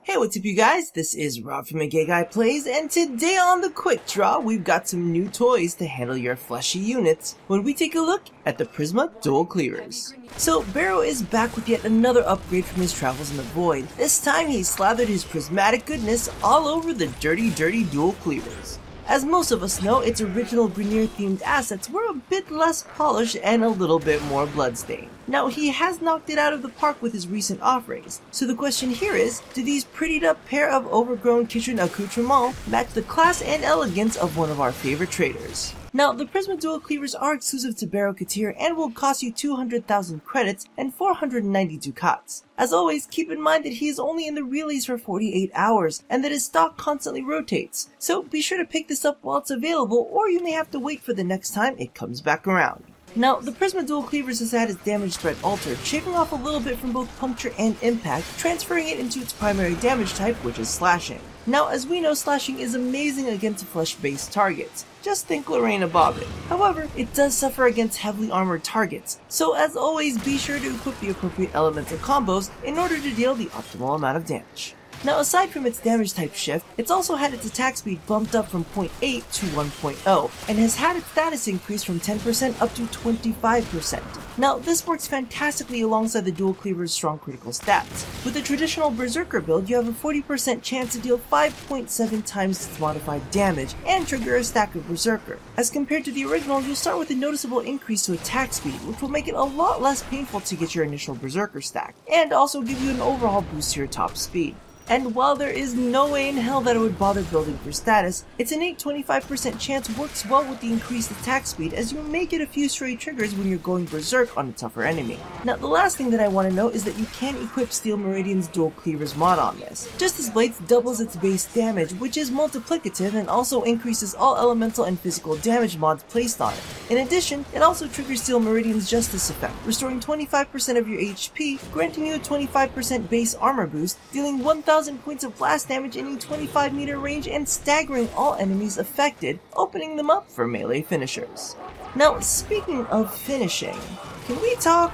Hey, what's up you guys? This is Rob from Gay Guy Plays, and today on the Quick Draw, we've got some new toys to handle your fleshy units when we take a look at the Prisma Dual Cleavers. So, Baro is back with yet another upgrade from his travels in the void. This time he slathered his prismatic goodness all over the dirty Dual Cleavers. As most of us know, its original Grineer themed assets were a bit less polished and a little bit more bloodstained. Now, he has knocked it out of the park with his recent offerings, so the question here is, do these prettied up pair of overgrown kitchen accoutrements match the class and elegance of one of our favorite traders? Now, the Prisma Dual Cleavers are exclusive to Baro and will cost you 200,000 credits and 490 ducats. As always, keep in mind that he is only in the relays for 48 hours, and that his stock constantly rotates, so be sure to pick this up while it's available, or you may have to wait for the next time it comes back around. Now, the Prisma Dual Cleavers has had its damage spread altered, shaving off a little bit from both puncture and impact, transferring it into its primary damage type, which is slashing. Now, as we know, slashing is amazing against flesh-based targets. Just think Lorena Bobbitt. However, it does suffer against heavily armored targets, so as always, be sure to equip the appropriate elemental combos in order to deal the optimal amount of damage. Now, aside from its damage type shift, it's also had its attack speed bumped up from 0.8 to 1.0, and has had its status increase from 10% up to 25%. Now, this works fantastically alongside the Dual Cleaver's strong critical stats. With the traditional Berserker build, you have a 40% chance to deal 5.7 times its modified damage and trigger a stack of Berserker. As compared to the original, you'll start with a noticeable increase to attack speed, which will make it a lot less painful to get your initial Berserker stack, and also give you an overall boost to your top speed. And while there is no way in hell that it would bother building for status, its innate 25% chance works well with the increased attack speed, as you may get a few stray triggers when you're going berserk on a tougher enemy. Now, the last thing that I want to note is that you can equip Steel Meridian's Dual Cleavers mod on this. Just as Blades doubles its base damage, which is multiplicative and also increases all elemental and physical damage mods placed on it. In addition, it also triggers Steel Meridian's Justice effect, restoring 25% of your HP, granting you a 25% base armor boost, dealing 1,000 points of blast damage in a 25-meter range and staggering all enemies affected, opening them up for melee finishers. Now, speaking of finishing, can we talk?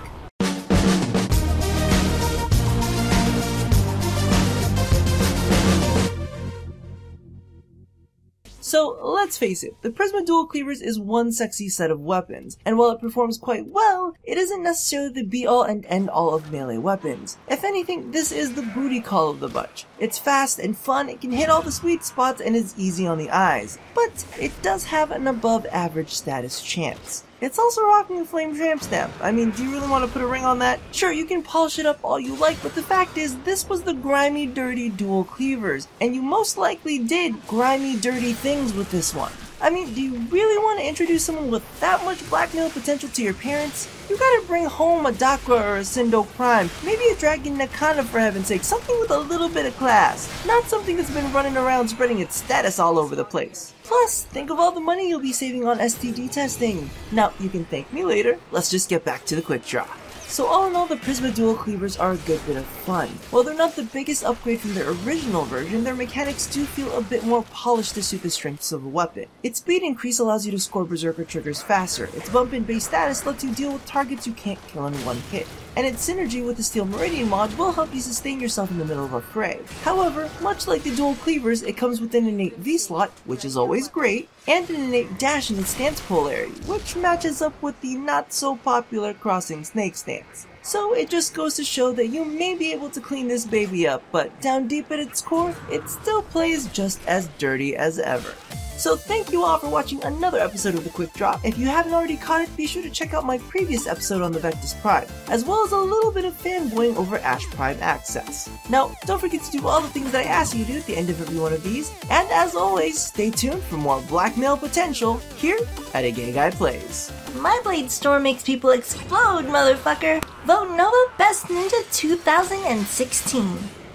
So, let's face it, the Prisma Dual Cleavers is one sexy set of weapons, and while it performs quite well, it isn't necessarily the be-all and end-all of melee weapons. If anything, this is the booty call of the bunch. It's fast and fun, it can hit all the sweet spots, and is easy on the eyes, but it does have an above-average status chance. It's also rocking a flame tramp stamp. I mean, do you really want to put a ring on that? Sure, you can polish it up all you like, but the fact is, this was the grimy, dirty Dual Cleavers, and you most likely did grimy, dirty things with this one. I mean, do you really want to introduce someone with that much blackmail potential to your parents? You gotta bring home a Dakra or a Sindo Prime, maybe a Dragon Nakana for heaven's sake, something with a little bit of class, not something that's been running around spreading its status all over the place. Plus, think of all the money you'll be saving on STD testing. Now, you can thank me later. Let's just get back to the quick draw. So all in all, the Prisma Dual Cleavers are a good bit of fun. While they're not the biggest upgrade from their original version, their mechanics do feel a bit more polished to suit the strengths of a weapon. Its speed increase allows you to score Berserker triggers faster, its bump in base status lets you deal with targets you can't kill in one hit, and its synergy with the Steel Meridian mod will help you sustain yourself in the middle of a fray. However, much like the Dual Cleavers, it comes with an innate V-slot, which is always great, and an innate dash in its stance polarity, which matches up with the not-so-popular crossing snake stance. So it just goes to show that you may be able to clean this baby up, but down deep at its core, it still plays just as dirty as ever. So thank you all for watching another episode of The Quick Draw. If you haven't already caught it, be sure to check out my previous episode on the Vectus Prime, as well as a little bit of fanboying over Ash Prime Access. Now, don't forget to do all the things that I ask you to do at the end of every one of these, and as always, stay tuned for more blackmail potential here at A Gay Guy Plays. My blade store makes people explode, motherfucker! Vote Nova Best Ninja 2016.